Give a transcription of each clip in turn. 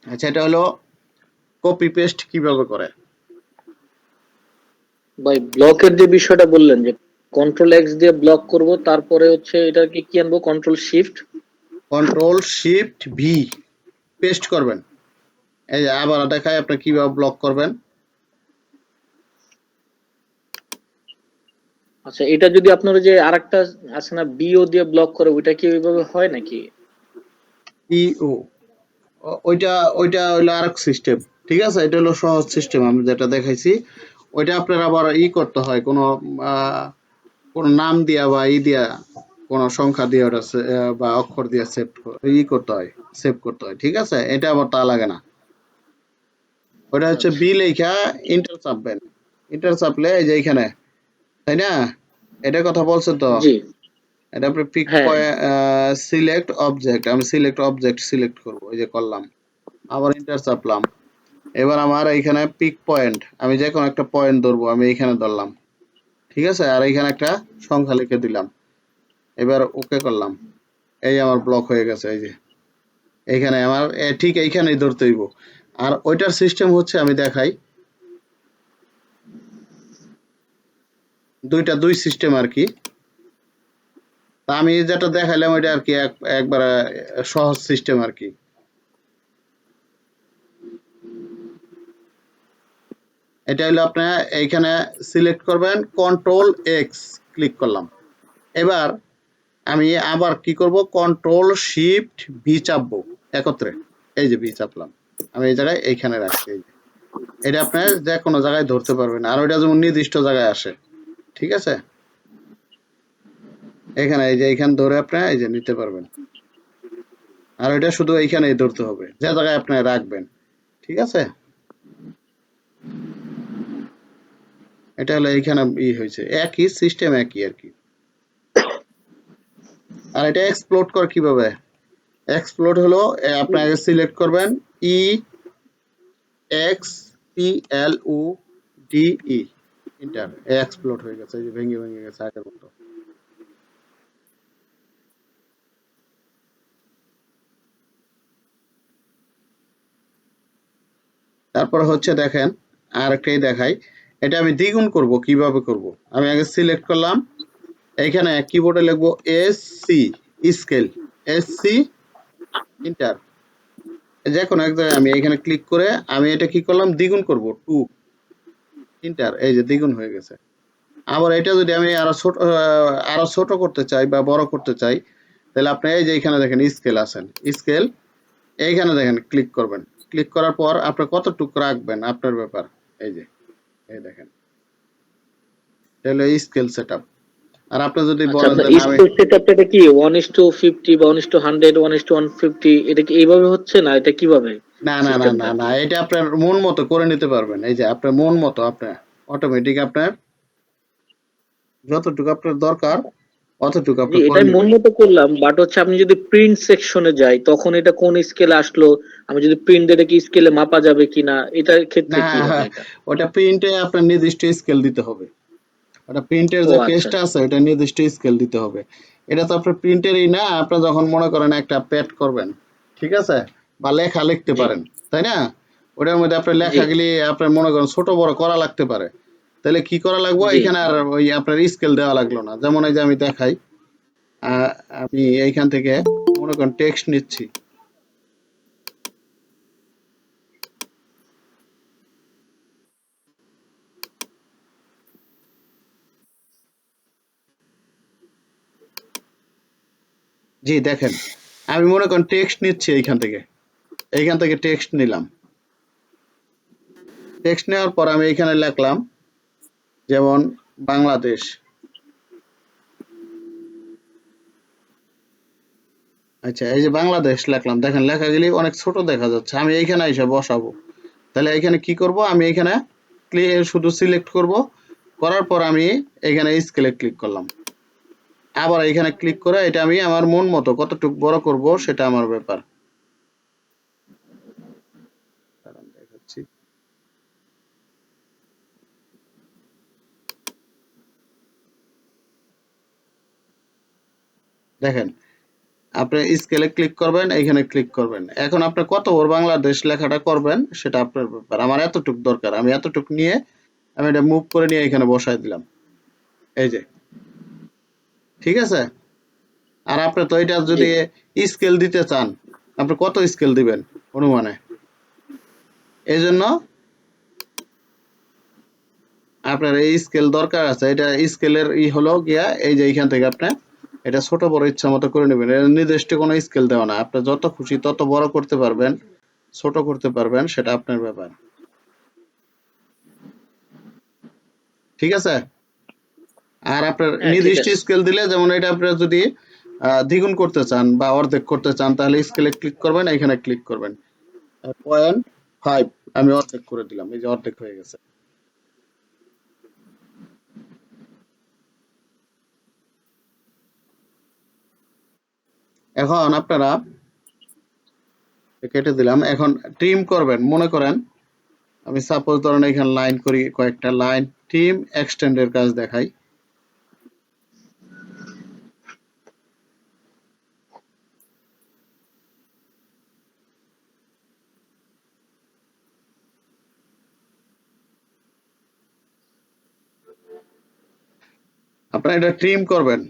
আচ্ছা, এটা হলো কপি পেস্ট কিভাবে করে। ভাই ব্লকের যে বিষয়টা বললেন যে কন্ট্রোল এক্স দিয়ে ব্লক করব, তারপরে হচ্ছে এটাকে কি আনবো, control shift. Control shift V paste করবেন। এই যে আবার দেখায় আপনি কিভাবে ব্লক করবেন। আচ্ছা, এটা যদি আপনার যে আরেকটা আছে না বিও দিয়ে ব্লক করে, ওইটা কি ওইভাবে হয় নাকি? ইও ওইটা ওইটা হলো আরেক সিস্টেম। ঠিক আছে, এটা হলো সহজ সিস্টেম আমি যেটা দেখাইছি। ওইটা আপনার আবার করতে হয় কোনো কোনো নাম দিয়া বা দিয়া কোনো সংখ্যা দিয়ে ওটা বা অক্ষর দিয়ে সেভ করতে হয়, সেভ করতে হয়। ঠিক আছে, এটা আবার তা লাগে না। ওটা হচ্ছে আচ্ছা। বি লেখা ইন্টার চাপবেন। ইন্টার চাপলে এই যে এইখানে, তাই না? এটার কথা বলছেন তো? জি। এটা আপনি পিক হ্যাঁ, হ্যাঁ। সিলেক্ট অবজেক্ট, আমি সিলেক্ট অবজেক্ট সিলেক্ট করব, এই যে করলাম, আবার এন্টার চাপলাম। এবার আমার এইখানে পিক পয়েন্ট, আমি যে কোনো একটা পয়েন্ট ধরবো, আমি এইখানে ধরলাম। ঠিক আছে, আর এইখানে একটা সংখ্যা লিখে দিলাম। এবার ওকে করলাম। এই আমার ব্লক হয়ে গেছে। এই যে এইখানে আমার ঠিক এইখানেই ধরতে হইব। আর ওইটার সিস্টেম হচ্ছে আমি দেখাই, দুই সিস্টেম আর কি। তা আমি যেটা দেখাইলাম ওইটা আর কি একবার সহজ সিস্টেম আর কি। এটা হলো আপনার এইখানে সিলেক্ট করবেন, কন্ট্রোল এক্স ক্লিক করলাম। এবার আমি আবার কি করব, কন্ট্রোল শিফট ভি চাপবো একত্রে। এই যে ভি চাপলাম, আমি এই জায়গায় এইখানে রাখছি। এই যে এটা আপনার যে কোনো জায়গায় ধরতে পারবেন, আর ওইটা যেমন নির্দিষ্ট জায়গায় আসে। ঠিক আছে, এখানে এই যে এইখানে ধরে আপনার এই যে নিতে পারবেন। আর ওইটা শুধু এইখানেই ধরতে হবে যে জায়গায় আপনি রাখবেন। ঠিক আছে, এটা হলো এইখানে হয়েছে, একই সিস্টেম একই আর কি। আর এটা এক্সপ্লোর করে কিভাবে, এক্সপ্লোর হলো আপনাকে সিলেক্ট করবেন ই এক্স পি এল ও ডি ই, ইন্টার, এক্সপ্লোর হয়ে গেছে, এই যে ভেঙে ভেঙে গেছে আগের মতো। তারপর হচ্ছে দেখেন, আর একটাই দেখাই, এটা আমি দ্বিগুণ করব কিভাবে করব। আমি আগে সিলেক্ট করলাম, এইখানে কিবোর্ডে লিখবো S C scale, S C enter, যে কোনো এক জায়গায় আমি এখানে ক্লিক করে আমি এটা কি করলাম, দ্বিগুণ করব, টু ইন্টার, এই যে দ্বিগুণ হয়ে গেছে। আবার এটা যদি আমি আরো ছোট করতে চাই বা বড় করতে চাই, তাহলে আপনি এই যে এখানে দেখেন স্কেল আছেন, স্কেল এইখানে দেখেন ক্লিক করবেন। ক্লিক করার পর আপনি কতটুকু রাখবেন আপনার ব্যাপার। এই যে এই দেখেন, এটা হলো স্কেল সেটআপ। আর আপনি যদি আচ্ছা, বলেন আপনার যে না আমি, স্পেস সেটআপটা এটা কি 1:50 বা 1:100, 1:150, এটা কি এইভাবে হচ্ছে না, এটা কিভাবে না না না না সিস্টেমটা? না, এটা আপনার মন মতো করে নিতে পারবেন। এই যে আপনার মন মতো আপনার অটোমেটিক আপনার যতটুকু আপনার দরকার অতটুকু জি, আপনি করে এটাই মন নেবেন। মতো করলাম, বাট হচ্ছে আপনি যদি প্রিন্ট সেকশনে যাই তখন এটা কোন স্কেলে আসলো, আমি যদি প্রিন্ট এটা কি স্কেলে মাপা যাবে কিনা, এটার ক্ষেত্রে না, কি হবে এটা? ওটা প্রিন্টে আপনার নির্দিষ্ট স্কেল দিতে হবে। ওটা প্রিন্টের ও যে আচ্ছা। পেজটা আছে ওটা নির্দিষ্ট স্কেল দিতে হবে। এটা তো আপনার প্রিন্টেরই না, আপনার যখন মনে করেন একটা প্যাড করবেন, ঠিক আছে, বা লেখা লিখতে জি। পারেন, তাই না? ওটার মধ্যে আপনার জি। লেখাগুলি আপনার মনে করেন ছোট বড় করা লাগতে পারে। তাহলে কি করা লাগবে, জি। এখানে আর ওই আপনার স্কেল দেওয়া লাগলো না। যেমন এই যে আমি দেখাই, আমি এইখান থেকে মনে করেন টেক্সট নিচ্ছি। জি দেখেন, আমি মনে করেন টেক্সট নিচ্ছি এইখান থেকে টেক্সট নিলাম। টেক্সট নেওয়ার পর আমি এইখানে লিখলাম যেমন বাংলাদেশ। আচ্ছা, এই যে বাংলাদেশ লিখলাম, দেখেন লেখাগুলি অনেক ছোট দেখা যাচ্ছে। আমি এইখানে এসে বসাবো, তাহলে এখানে কি করব, আমি এখানে শুধু সিলেক্ট করব, করার পর আমি এখানে স্কেলে ক্লিক করলাম। আবার এখানে ক্লিক করে এটা আমি আমার মন মতো কতটুকু বড় করব সেটা আমার ব্যাপার। দাঁড়ান দেখাচ্ছি। দেখেন আপনি স্কেলে ক্লিক করবেন, এখানে ক্লিক করবেন। এখন আপনি কত বড় বাংলাদেশ লেখাটা করবেন সেটা আপনার ব্যাপার। আমার এতটুকু দরকার, আমি এতটুকু নিয়ে আমি এটা মুভ করে নিয়ে এখানে বসাই দিলাম, এই যে, ঠিক আছে। আর আপনি তো এটা জি। যদি স্কেল দিতে চান, আপনি কত স্কেল দিবেন অনুমানে? এই জন্য আপনার এই স্কেল দরকার আছে। এটা স্কেলের হলো গিয়া এই যে এইখান থেকে আপনি এটা ছোট বড় ইচ্ছা মতো করে নেবেন। এর নির্দিষ্ট কোনো স্কেল দেওয়া না, আপনি যত খুশি তত বড় করতে পারবেন, ছোট করতে পারবেন, সেটা আপনার ব্যাপার, ঠিক আছে। আর আপনার হ্যাঁ, ঠিক নির্দিষ্ট আছে। স্কেল দিলে, যেমন এটা আপনার যদি দ্বিগুণ করতে চান বা অর্ধেক করতে চান, তাহলে স্কেলে ক্লিক করবেন, এখানে ক্লিক করবেন 0.5, আমি অর্ধেক করে দিলাম, এই যে অর্ধেক হয়ে গেছে। এখন আপনারা কেটে দিলাম, এখন ট্রিম করবেন। মনে করেন আমি সাপোজ ধরেন এখানে লাইন করি, কয়েকটা লাইন, ট্রিম এক্সটেন্ডের কাজ দেখাই। আপনারা এটা ট্রিম করবেন,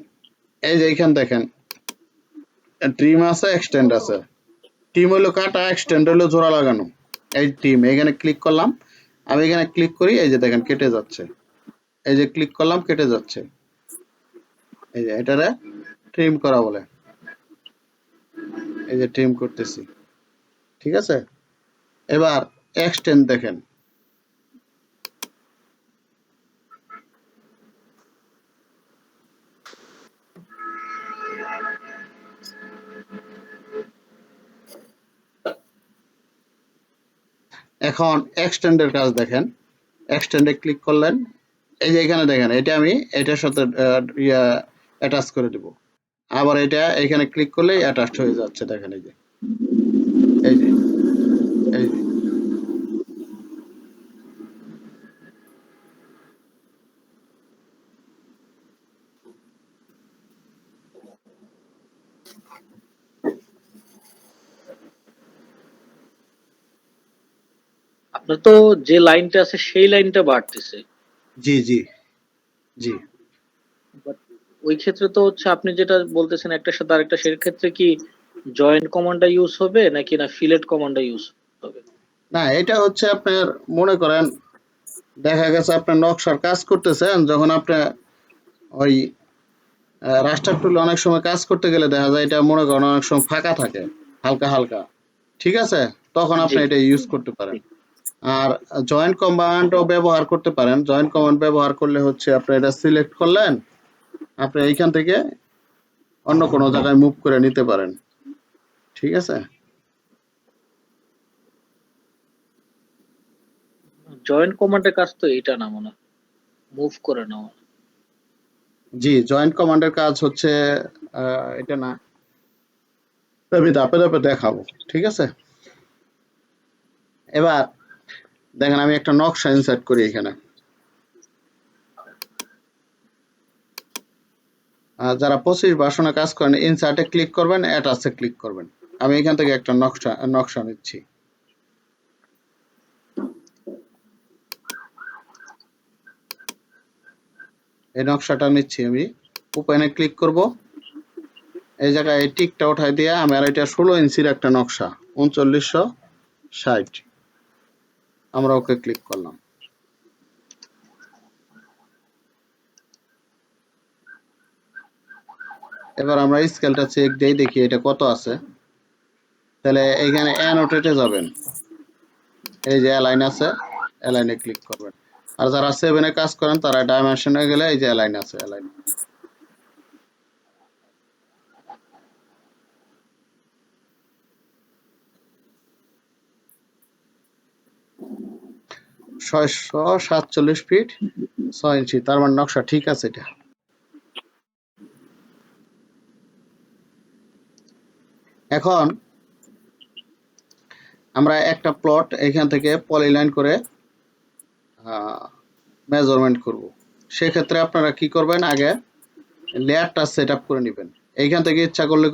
এই যে এখানে দেখেন ট্রিম আছে, এক্সটেন্ড আছে। ট্রিম হলো কাটা, এক্সটেন্ড হলো জোড়া লাগানো। এই ট্রিম, এখানে ক্লিক করলাম, আমি এখানে ক্লিক করি, এই যে দেখেন কেটে যাচ্ছে, এই যে ক্লিক করলাম কেটে যাচ্ছে, এই যে এটারে ট্রিম করা বলে। এই যে ট্রিম করতেছি, ঠিক আছে। এবার এক্সটেন্ড দেখেন, এখন এক্সটেন্ডের কাজ দেখেন। এক্সটেন্ডে ক্লিক করলেন, এই যে এখানে দেখেন এটা আমি এটার সাথে অ্যাটাচ করে দিব। আবার এটা এখানে ক্লিক করলেই অ্যাটাচড হয়ে যাচ্ছে, দেখেন এই যে, এই যে, এই যে। আপনার তো যে লাইনটা আছে সেই লাইনটা বাড়তেছে। জি, জি, জি। বাট ওই ক্ষেত্রে তো হচ্ছে আপনি যেটা বলতেছেন একটার সাথে আরেকটা, সেক্ষেত্রে কি জয়েন্ট কমান্ডটা ইউজ হবে নাকি না ফিলেট কমান্ডটা ইউজ হবে? না, এটা হচ্ছে আপনার, মনে করেন দেখা গেছে আপনার নকশার কাজ করতেছেন, যখন আপনার ওই রাস্টার টুলে অনেক সময় কাজ করতে গেলে দেখা যায় এটা, মনে করেন অনেক সময় ফাঁকা থাকে হালকা হালকা, ঠিক আছে, তখন জি, আপনি এটা ইউজ করতে পারেন। জি। আর জয়েন্ট কমান্ডও ব্যবহার করতে পারেন। জয়েন্ট কমান্ড ব্যবহার করলে হচ্ছে আপনি এটা সিলেক্ট করলেন, আপনি এইখান থেকে অন্য কোনো জায়গায় মুভ করে নিতে পারেন, ঠিক আছে। জয়েন্ট কমান্ডের কাজ তো এটা না মনে হয়, মুভ করে নেওয়া। জি, জয়েন্ট কমান্ডের কাজ হচ্ছে এটা না, আমি ধাপে ধাপে দেখাবো, ঠিক আছে। এবার দেখেন আমি একটা নকশা ইনসার্ট করি এখানে। যারা 25 ভার্সনে কাজ করেন, ইনসার্টে ক্লিক করবেন, অ্যাটাচে ক্লিক করবেন। আমি এখান থেকে একটা নকশা নকশা নিচ্ছি। এই নকশাটা নিচ্ছি আমি, ওপেনে ক্লিক করব। এই জায়গায় এই টিকটা উঠাই দিয়ে আমার এটা 16 ইঞ্চির একটা নকশা, 3960, আমরা ওকে ক্লিক করলাম। এবার আমরা স্কেলটা চেক দেই, দেখি এটা কত আছে। তাহলে এইখানে অ্যানোটেটে যাবেন, এই যে অ্যালাইন আছে, অ্যালাইনে ক্লিক করবেন। আর যারা 7 এ কাজ করেন তারা ডাইমেনশনে গেলে এই যে অ্যালাইন আছে, অ্যালাইন। 647 ফিট 6 ইঞ্চি, তার মানে নকশা ঠিক আছে এটা। এখন আমরা একটা প্লট এখান থেকে পলিলাইন করে মেজারমেন্ট করব। সেক্ষেত্রে আপনারা কি করবেন, আগে লেয়ারটা সেট আপ করে নেবেন। এইখান থেকে ইচ্ছা করলে